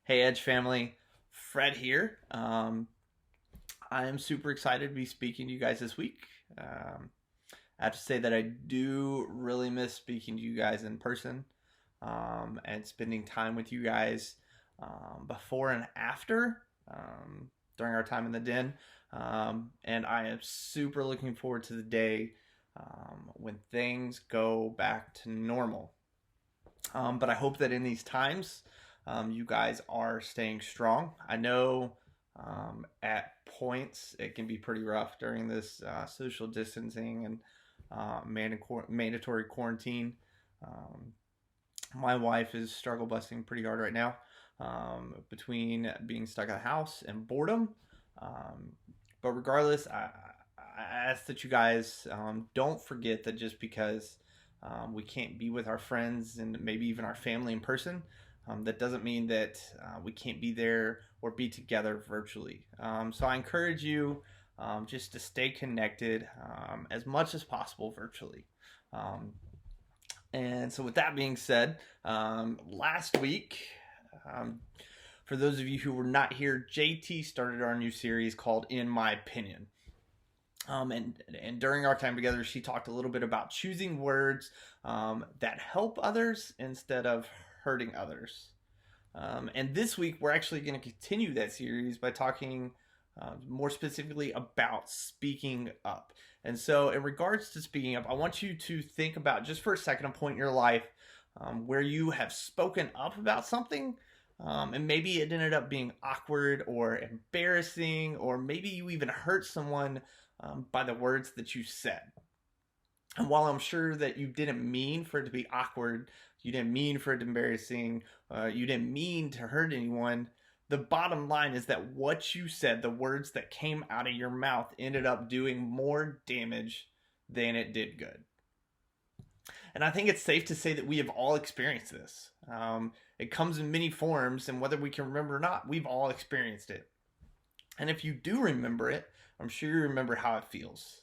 Hey, Edge family, Fred here. I am super excited to be speaking to you guys this week. I have to say that I do really miss speaking to you guys in person and spending time with you guys before and after during our time in the den. And I am super looking forward to the day when things go back to normal. But I hope that in these times, you guys are staying strong. I know at points it can be pretty rough during this social distancing and mandatory quarantine. Um, my wife is struggle busting pretty hard right now between being stuck at the house and boredom. Um, but regardless, I ask that you guys don't forget that just because we can't be with our friends and maybe even our family in person, that doesn't mean that we can't be there or be together virtually. So I encourage you just to stay connected as much as possible virtually. Um, and so, with that being said, last week, um, for those of you who were not here, JT started our new series called In My Opinion. And during our time together, she talked a little bit about choosing words that help others instead of hurting others. And this week, we're actually going to continue that series by talking more specifically about speaking up. And so, in regards to speaking up, I want you to think about just for a second a point in your life where you have spoken up about something. And maybe it ended up being awkward or embarrassing, or maybe you even hurt someone by the words that you said. And while I'm sure that you didn't mean for it to be awkward, you didn't mean for it to be embarrassing, you didn't mean to hurt anyone, the bottom line is that what you said, the words that came out of your mouth, ended up doing more damage than it did good. And I think it's safe to say that we have all experienced this. It comes in many forms, and whether we can remember or not, we've all experienced it. And if you do remember it, I'm sure you remember how it feels.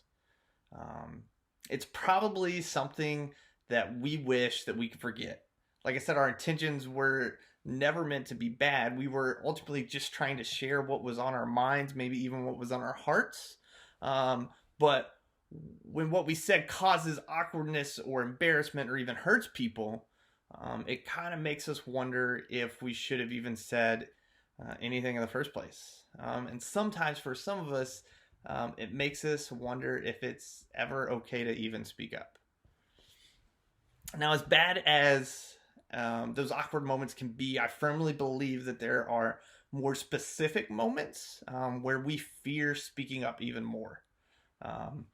Um, it's probably something that we wish that we could forget. Like I said, our intentions were never meant to be bad. We were ultimately just trying to share what was on our minds, maybe even what was on our hearts. But when what we said causes awkwardness or embarrassment or even hurts people, it kind of makes us wonder if we should have even said anything in the first place. And sometimes for some of us, it makes us wonder if it's ever okay to even speak up. Now, as bad as those awkward moments can be, I firmly believe that there are more specific moments where we fear speaking up even more. Um,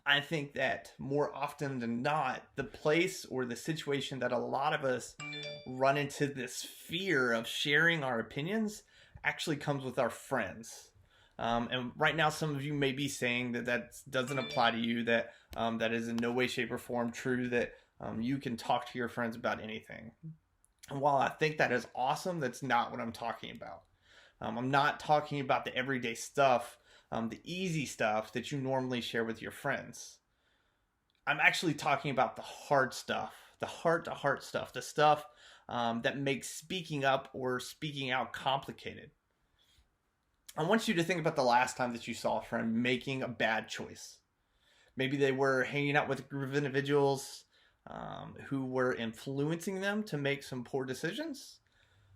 I think that more often than not, the place or the situation that a lot of us run into this fear of sharing our opinions actually comes with our friends. And right now, some of you may be saying that that doesn't apply to you, that that is in no way, shape, or form true, that you can talk to your friends about anything. And while I think that is awesome, that's not what I'm talking about. I'm not talking about the everyday stuff, the easy stuff that you normally share with your friends. I'm actually talking about the hard stuff, the heart to heart stuff, the stuff that makes speaking up or speaking out complicated. I want you to think about the last time that you saw a friend making a bad choice. Maybe they were hanging out with a group of individuals who were influencing them to make some poor decisions.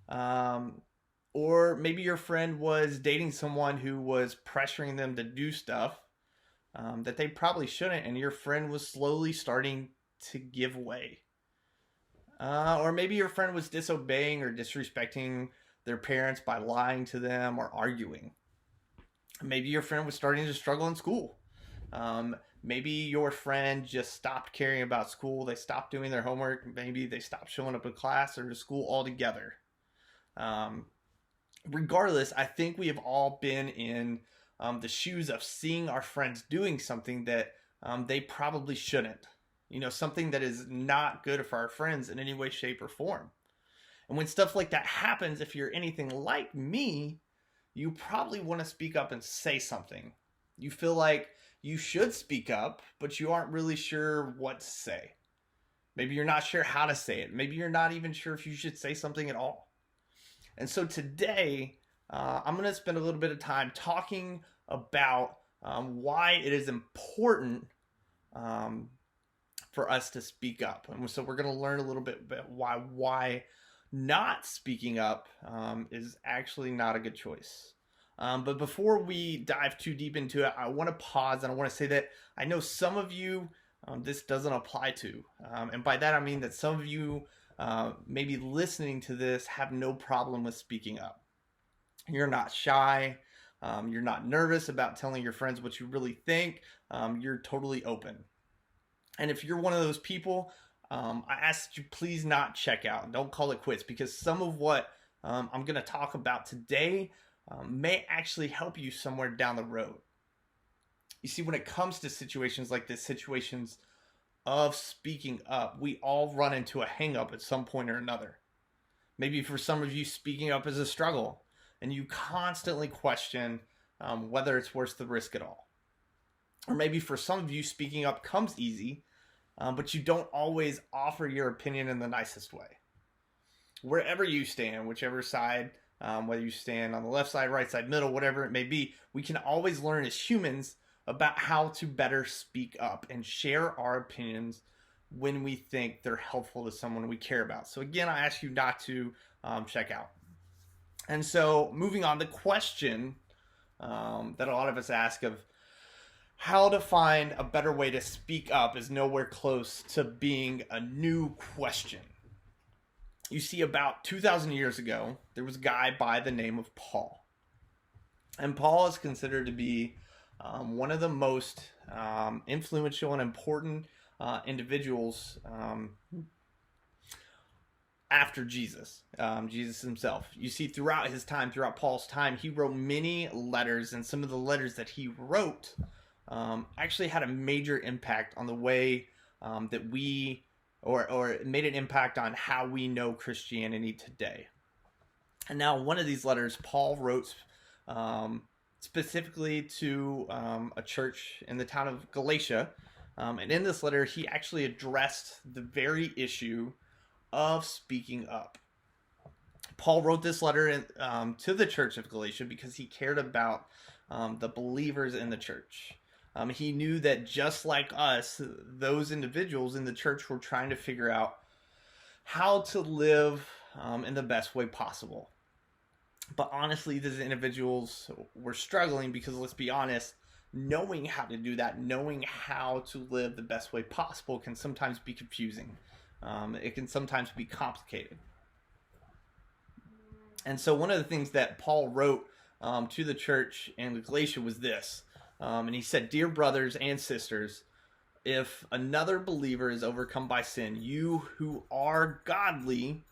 Um, or maybe your friend was dating someone who was pressuring them to do stuff that they probably shouldn't, and your friend was slowly starting to give way. Or maybe your friend was disobeying or disrespecting their parents by lying to them or arguing. Maybe your friend was starting to struggle in school. Maybe your friend just stopped caring about school. They stopped doing their homework. Maybe they stopped showing up in class or to school altogether. Um, Regardless, I think we have all been in the shoes of seeing our friends doing something that they probably shouldn't. You know, something that is not good for our friends in any way, shape, or form. And when stuff like that happens, if you're anything like me, you probably want to speak up and say something. You feel like you should speak up, but you aren't really sure what to say. Maybe you're not sure how to say it. Maybe you're not even sure if you should say something at all. And so today, I'm going to spend a little bit of time talking about why it is important um, for us to speak up. And so we're going to learn a little bit about why not speaking up is actually not a good choice. But before we dive too deep into it, I want to pause and I want to say that I know some of you this doesn't apply to. And by that I mean that some of you maybe listening to this have no problem with speaking up. You're not shy. You're not nervous about telling your friends what you really think. You're totally open. And if you're one of those people, I ask that you please not check out. Don't call it quits, because some of what I'm going to talk about today may actually help you somewhere down the road. You see, when it comes to situations like this, situations of speaking up, we all run into a hang up at some point or another. Maybe for some of you, speaking up is a struggle, and you constantly question whether it's worth the risk at all. Or maybe for some of you, speaking up comes easy, but you don't always offer your opinion in the nicest way. Wherever you stand, whichever side, whether you stand on the left side, right side, middle, whatever it may be, we can always learn as humans about how to better speak up and share our opinions when we think they're helpful to someone we care about. So again, I ask you not to check out. And so moving on, the question that a lot of us ask of how to find a better way to speak up is nowhere close to being a new question. You see, about 2,000 years ago, there was a guy by the name of Paul. And Paul is considered to be one of the most influential and important individuals after Jesus, Jesus himself. You see, throughout his time, throughout Paul's time, he wrote many letters, and some of the letters that he wrote actually had a major impact on the way that we, or it made an impact on how we know Christianity today. And now one of these letters Paul wrote specifically to a church in the town of Galatia. And in this letter, he actually addressed the very issue of speaking up. Paul wrote this letter to the church of Galatia because he cared about the believers in the church. He knew that just like us, those individuals in the church were trying to figure out how to live in the best way possible. But honestly, these individuals were struggling because, let's be honest, knowing how to do that, knowing how to live the best way possible can sometimes be confusing. It can sometimes be complicated. And so one of the things that Paul wrote to the church in Galatia was this. And he said, "Dear brothers and sisters, if another believer is overcome by sin, you who are godly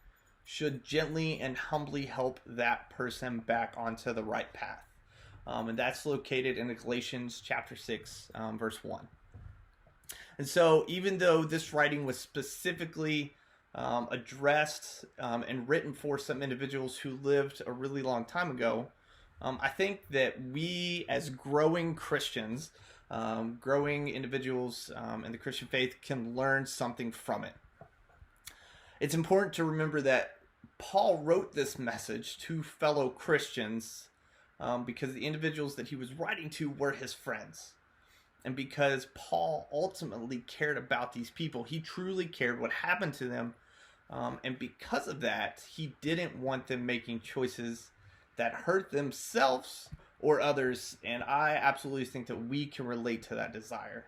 should gently and humbly help that person back onto the right path." And that's located in Galatians chapter 6, verse 1. And so even though this writing was specifically addressed and written for some individuals who lived a really long time ago, I think that we as growing Christians, growing individuals in the Christian faith can learn something from it. It's important to remember that Paul wrote this message to fellow Christians because the individuals that he was writing to were his friends. And because Paul ultimately cared about these people, he truly cared what happened to them. And because of that, he didn't want them making choices that hurt themselves or others. And I absolutely think that we can relate to that desire.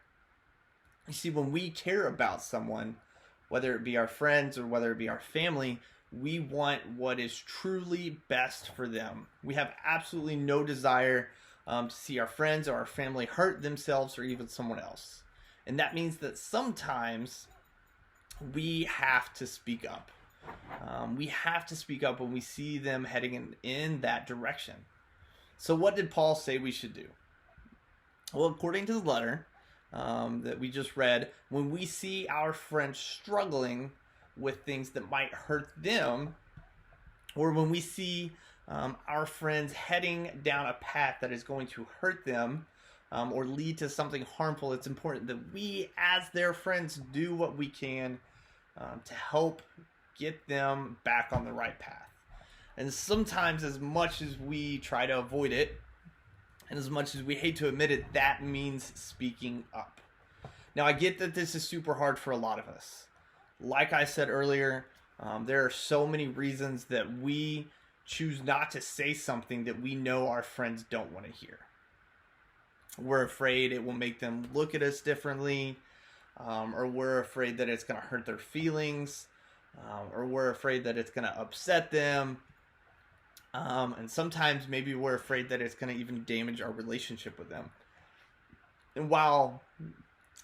You see, when we care about someone, whether it be our friends or whether it be our family, we want what is truly best for them. We have absolutely no desire to see our friends or our family hurt themselves or even someone else. And that means that sometimes we have to speak up. We have to speak up when we see them heading in that direction. So what did Paul say we should do? Well, according to the letter that we just read, when we see our friends struggling with things that might hurt them, or when we see our friends heading down a path that is going to hurt them or lead to something harmful, it's important that we, as their friends, do what we can to help get them back on the right path. And sometimes, as much as we try to avoid it, and as much as we hate to admit it, that means speaking up. Now, I get that this is super hard for a lot of us. Like I said earlier, there are so many reasons that we choose not to say something that we know our friends don't want to hear. We're afraid it will make them look at us differently, or we're afraid that it's going to hurt their feelings, or we're afraid that it's going to upset them. And sometimes maybe we're afraid that it's going to even damage our relationship with them. And while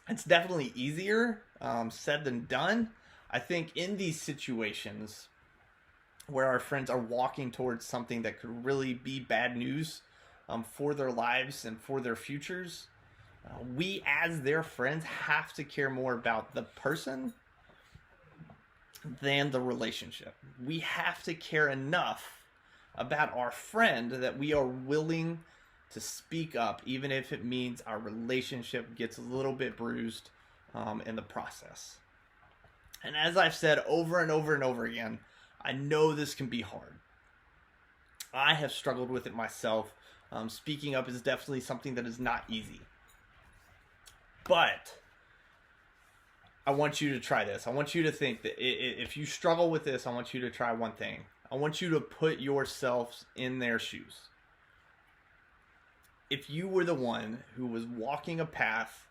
it's definitely easier said than done, I think in these situations where our friends are walking towards something that could really be bad news for their lives and for their futures, we as their friends have to care more about the person than the relationship. We have to care enough about our friend that we are willing to speak up, even if it means our relationship gets a little bit bruised in the process. And as I've said over and over and over again, I know this can be hard. I have struggled with it myself. Speaking up is definitely something that is not easy. But I want you to try this. I want you to think that if you struggle with this, I want you to try one thing. I want you to put yourselves in their shoes. If you were the one who was walking a path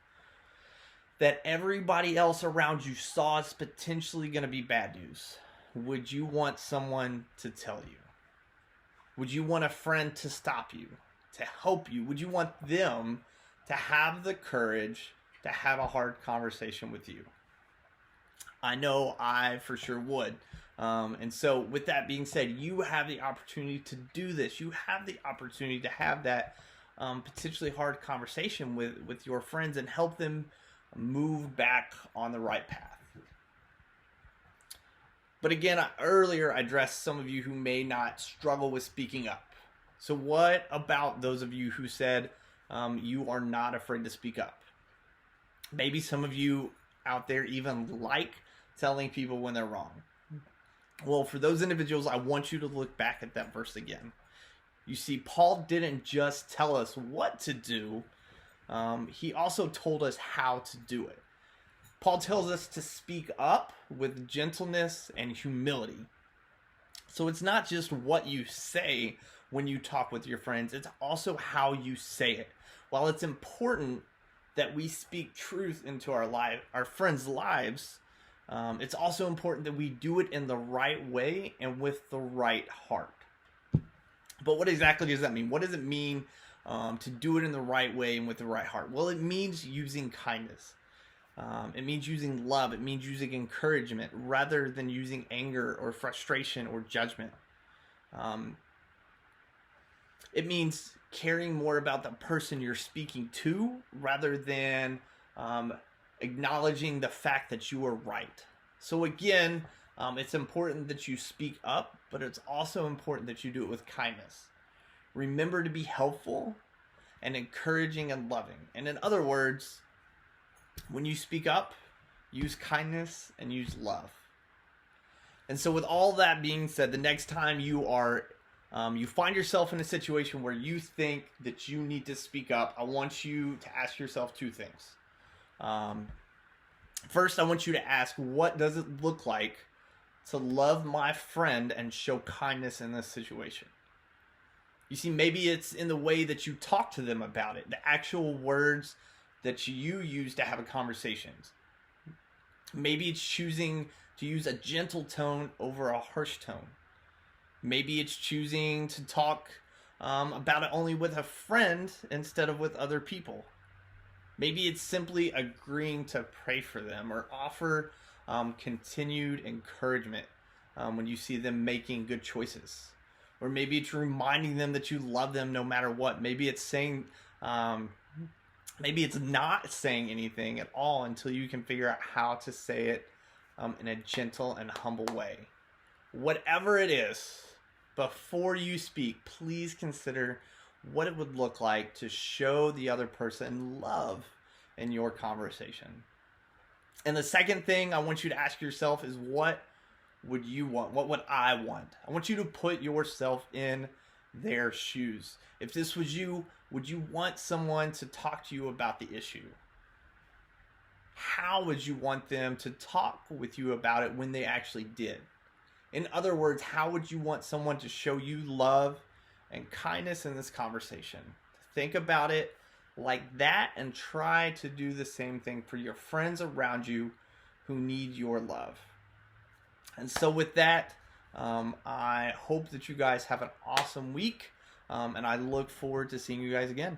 that everybody else around you saw as potentially going to be bad news, would you want someone to tell you? Would you want a friend to stop you, to help you? Would you want them to have the courage to have a hard conversation with you? I know I for sure would. And so with that being said, you have the opportunity to do this. You have the opportunity to have that potentially hard conversation with your friends and help them move back on the right path. But again, earlier I addressed some of you who may not struggle with speaking up. So what about those of you who said you are not afraid to speak up? Maybe some of you out there even like telling people when they're wrong. Well, for those individuals, I want you to look back at that verse again. You see, Paul didn't just tell us what to do. He also told us how to do it. Paul tells us to speak up with gentleness and humility. So it's not just what you say when you talk with your friends, it's also how you say it. While it's important that we speak truth into our friends' lives, it's also important that we do it in the right way and with the right heart. But what exactly does that mean? What does it mean to do it in the right way and with the right heart? Well, it means using kindness. It means using love. It means using encouragement rather than using anger or frustration or judgment. It means caring more about the person you're speaking to rather than acknowledging the fact that you are right. So again, it's important that you speak up, but it's also important that you do it with kindness. Remember to be helpful and encouraging and loving. And in other words, when you speak up, use kindness and use love. And so with all that being said, the next time you find yourself in a situation where you think that you need to speak up, I want you to ask yourself two things. First, I want you to ask, what does it look like to love my friend and show kindness in this situation? You see, maybe it's in the way that you talk to them about it, the actual words that you use to have a conversation. Maybe it's choosing to use a gentle tone over a harsh tone. Maybe it's choosing to talk about it only with a friend instead of with other people. Maybe it's simply agreeing to pray for them or offer continued encouragement when you see them making good choices. Or maybe it's reminding them that you love them no matter what. Maybe it's saying, maybe it's not saying anything at all until you can figure out how to say it in a gentle and humble way. Whatever it is, before you speak, please consider what it would look like to show the other person love in your conversation. And the second thing I want you to ask yourself is, what would you want? What would I want? I want you to put yourself in their shoes. If this was you, would you want someone to talk to you about the issue? How would you want them to talk with you about it when they actually did? In other words, how would you want someone to show you love and kindness in this conversation? Think about it like that and try to do the same thing for your friends around you who need your love. And so with that, I hope that you guys have an awesome week, and I look forward to seeing you guys again.